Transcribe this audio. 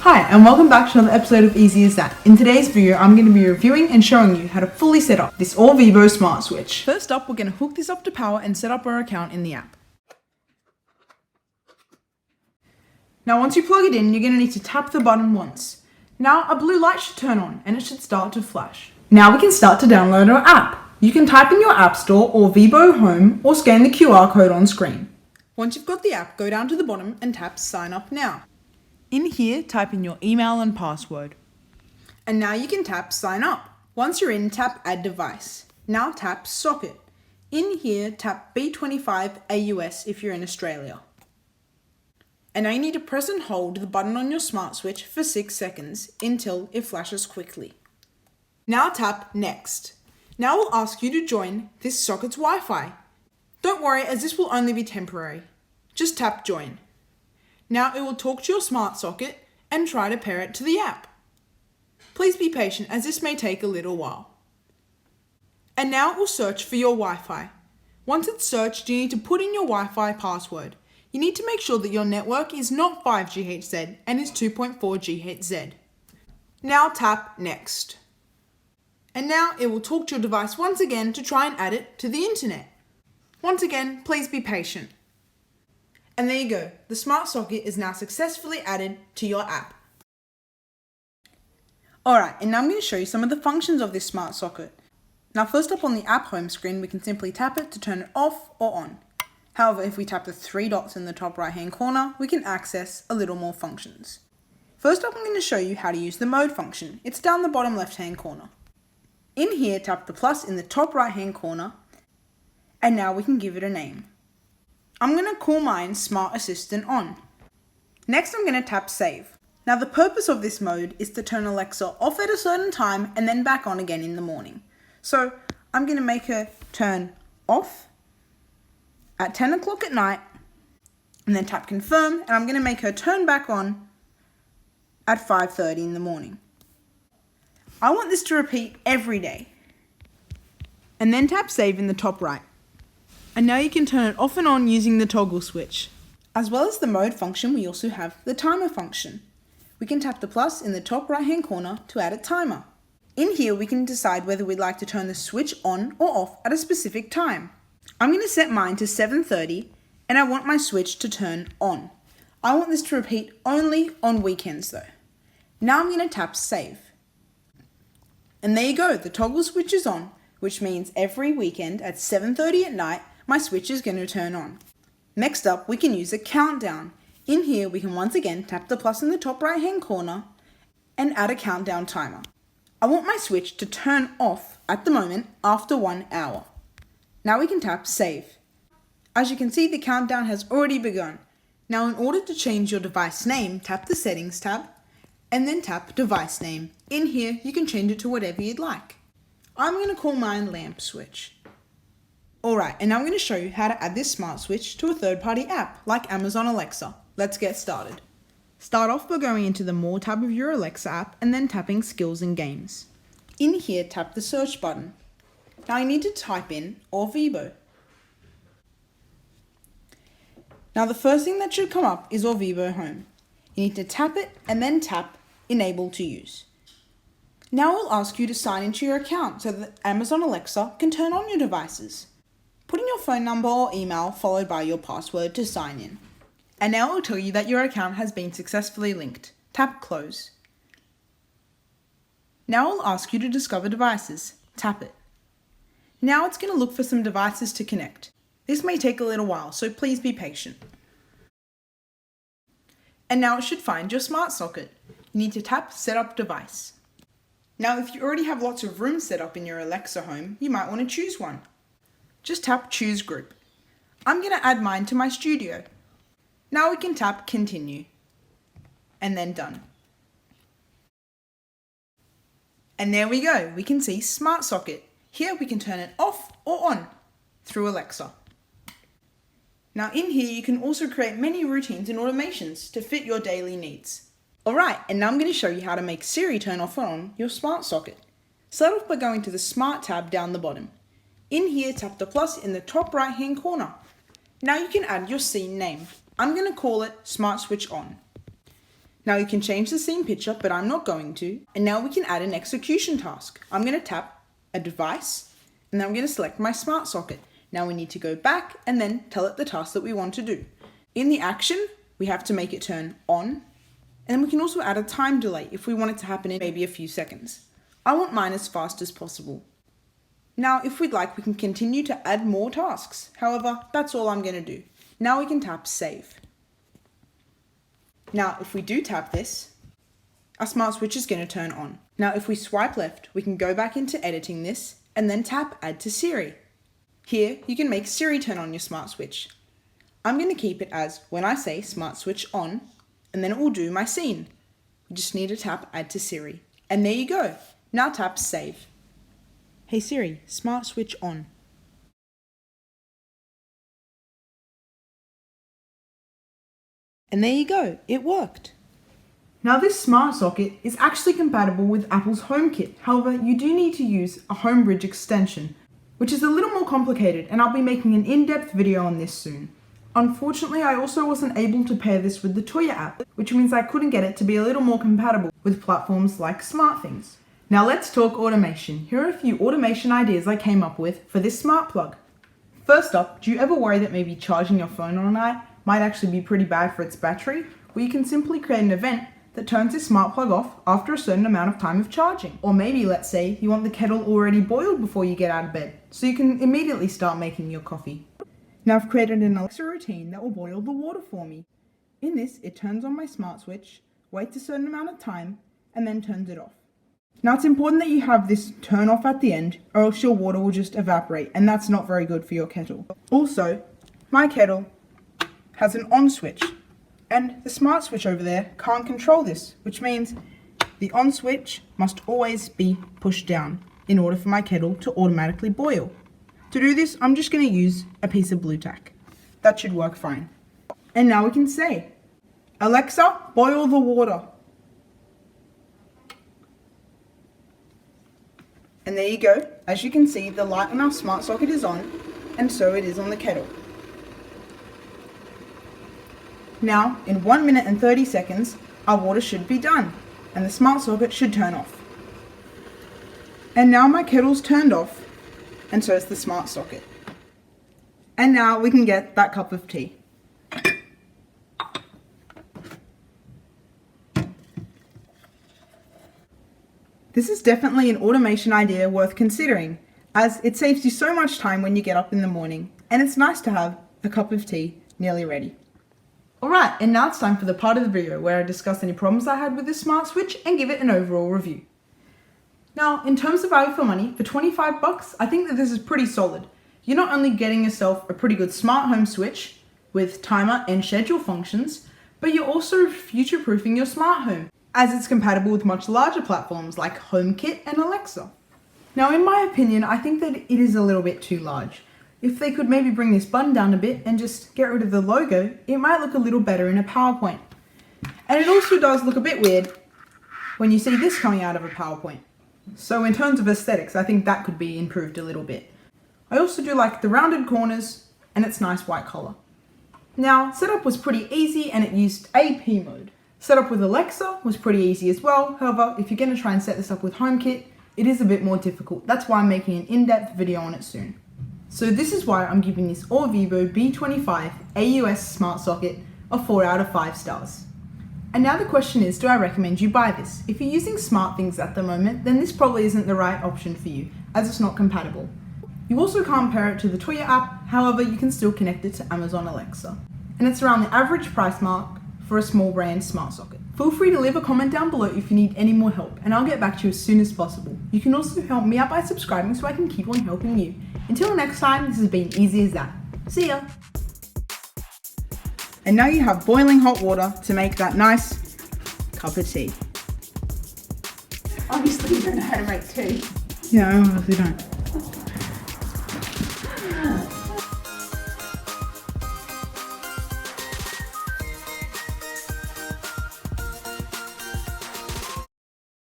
Hi and welcome back to another episode of Easy As That. In today's video I'm going to be reviewing and showing you how to fully set up this Orvibo smart switch. First up, we're going to hook this up to power and set up our account in the app. Now once you plug it in, you're going to need to tap the button once. Now a blue light should turn on and it should start to flash. Now we can start to download our app. You can type in your app store Orvibo Home or scan the QR code on screen. Once you've got the app, go down to the bottom and tap Sign Up Now. In here, type in your email and password. And now you can tap Sign Up. Once you're in, tap Add Device. Now tap Socket. In here, tap B25 AUS if you're in Australia. And now you need to press and hold the button on your smart switch for 6 seconds until it flashes quickly. Now tap Next. Now we'll ask you to join this socket's Wi-Fi. Don't worry, as this will only be temporary. Just tap Join. Now it will talk to your smart socket and try to pair it to the app. Please be patient as this may take a little while. And now it will search for your Wi-Fi. Once it's searched, you need to put in your Wi-Fi password. You need to make sure that your network is not 5GHz and is 2.4 GHz. Now tap Next. And now it will talk to your device once again to try and add it to the internet. Once again, please be patient. And there you go, the smart socket is now successfully added to your app. Alright, and now I'm going to show you some of the functions of this smart socket. Now first up on the app home screen, we can simply tap it to turn it off or on. However, if we tap the 3 dots in the top right hand corner, we can access a little more functions. First up, I'm going to show you how to use the mode function. It's down the bottom left hand corner. In here, tap the plus in the top right hand corner, and now we can give it a name. I'm going to call mine Smart Assistant On. Next I'm going to tap Save. Now the purpose of this mode is to turn Alexa off at a certain time and then back on again in the morning. So I'm going to make her turn off at 10 o'clock at night and then tap Confirm, and I'm going to make her turn back on at 5:30 in the morning. I want this to repeat every day. And then tap Save in the top right. And now you can turn it off and on using the toggle switch. As well as the mode function, we also have the timer function. We can tap the plus in the top right hand corner to add a timer. In here we can decide whether we'd like to turn the switch on or off at a specific time. I'm going to set mine to 7:30 and I want my switch to turn on. I want this to repeat only on weekends though. Now I'm going to tap Save. And there you go, the toggle switch is on, which means every weekend at 7:30 at night, my switch is going to turn on. Next up, we can use a countdown. In here, we can once again tap the plus in the top right hand corner and add a countdown timer. I want my switch to turn off at the moment after 1 hour. Now we can tap Save. As you can see, the countdown has already begun. Now in order to change your device name, tap the Settings tab and then tap Device Name. In here, you can change it to whatever you'd like. I'm going to call mine Lamp Switch. Alright, and now I'm going to show you how to add this smart switch to a third-party app like Amazon Alexa. Let's get started. Start off by going into the More tab of your Alexa app and then tapping Skills and Games. In here, tap the search button. Now you need to type in Orvibo. Now the first thing that should come up is Orvibo Home. You need to tap it and then tap Enable to Use. Now it will ask you to sign into your account so that Amazon Alexa can turn on your devices. Put in your phone number or email followed by your password to sign in. And now it will tell you that your account has been successfully linked. Tap Close. Now it will ask you to discover devices. Tap it. Now it's going to look for some devices to connect. This may take a little while, so please be patient. And now it should find your smart socket. You need to tap Set Up Device. Now if you already have lots of rooms set up in your Alexa home, you might want to choose one. Just tap Choose Group. I'm going to add mine to my studio. Now we can tap Continue. And then Done. And there we go, we can see Smart Socket. Here we can turn it off or on through Alexa. Now in here you can also create many routines and automations to fit your daily needs. Alright, and now I'm going to show you how to make Siri turn off or on your smart socket. Start off by going to the Smart tab down the bottom. In here, tap the plus in the top right hand corner. Now you can add your scene name. I'm going to call it Smart Switch On. Now you can change the scene picture, but I'm not going to. And now we can add an execution task. I'm going to tap a device, and then I'm going to select my smart socket. Now we need to go back and then tell it the task that we want to do. In the action, we have to make it turn on, and then we can also add a time delay if we want it to happen in maybe a few seconds. I want mine as fast as possible. Now, if we'd like, we can continue to add more tasks. However, that's all I'm going to do. Now we can tap save. Now, if we do tap this, our smart switch is going to turn on. Now, if we swipe left, we can go back into editing this and then tap add to Siri. Here, you can make Siri turn on your smart switch. I'm going to keep it as when I say smart switch on, and then it will do my scene. We just need to tap add to Siri. And there you go. Now tap save. Hey Siri, smart switch on. And there you go, it worked. Now this smart socket is actually compatible with Apple's HomeKit. However, you do need to use a HomeBridge extension, which is a little more complicated, and I'll be making an in-depth video on this soon. Unfortunately, I also wasn't able to pair this with the Toya app, which means I couldn't get it to be a little more compatible with platforms like SmartThings. Now let's talk automation. Here are a few automation ideas I came up with for this smart plug. First up, do you ever worry that maybe charging your phone all night might actually be pretty bad for its battery? Well, you can simply create an event that turns this smart plug off after a certain amount of time of charging. Or maybe, let's say, you want the kettle already boiled before you get out of bed, so you can immediately start making your coffee. Now I've created an Alexa routine that will boil the water for me. In this, it turns on my smart switch, waits a certain amount of time, and then turns it off. Now it's important that you have this turn off at the end, or else your water will just evaporate, and that's not very good for your kettle. Also, my kettle has an on switch, and the smart switch over there can't control this, which means the on switch must always be pushed down in order for my kettle to automatically boil. To do this, I'm just going to use a piece of blue tack. That should work fine. And now we can say, Alexa, boil the water. And there you go. As you can see, the light on our smart socket is on, and so it is on the kettle. Now, in 1 minute and 30 seconds, our water should be done, and the smart socket should turn off. And now my kettle's turned off, and so is the smart socket. And now we can get that cup of tea. This is definitely an automation idea worth considering, as it saves you so much time when you get up in the morning, and it's nice to have a cup of tea nearly ready. Alright, and now it's time for the part of the video where I discuss any problems I had with this smart switch and give it an overall review. Now, in terms of value for money, for 25 bucks, I think that this is pretty solid. You're not only getting yourself a pretty good smart home switch with timer and schedule functions, but you're also future-proofing your smart home, as it's compatible with much larger platforms like HomeKit and Alexa. Now, in my opinion, I think that it is a little bit too large. If they could maybe bring this button down a bit and just get rid of the logo, it might look a little better in a PowerPoint. And it also does look a bit weird when you see this coming out of a PowerPoint. So in terms of aesthetics, I think that could be improved a little bit. I also do like the rounded corners and its nice white color. Now, setup was pretty easy and it used AP mode. Setup with Alexa was pretty easy as well. However, if you're going to try and set this up with HomeKit, it is a bit more difficult. That's why I'm making an in-depth video on it soon. So this is why I'm giving this Orvibo B25 AUS smart socket a 4 out of 5 stars. And now the question is, do I recommend you buy this? If you're using SmartThings at the moment, then this probably isn't the right option for you, as it's not compatible. You also can't pair it to the Toya app, however you can still connect it to Amazon Alexa. And it's around the average price mark for a small brand smart socket. Feel free to leave a comment down below if you need any more help, and I'll get back to you as soon as possible. You can also help me out by subscribing so I can keep on helping you. Until next time, this has been easy as that. See ya! And now you have boiling hot water to make that nice cup of tea. Obviously you don't know how to make tea. Yeah, I obviously don't.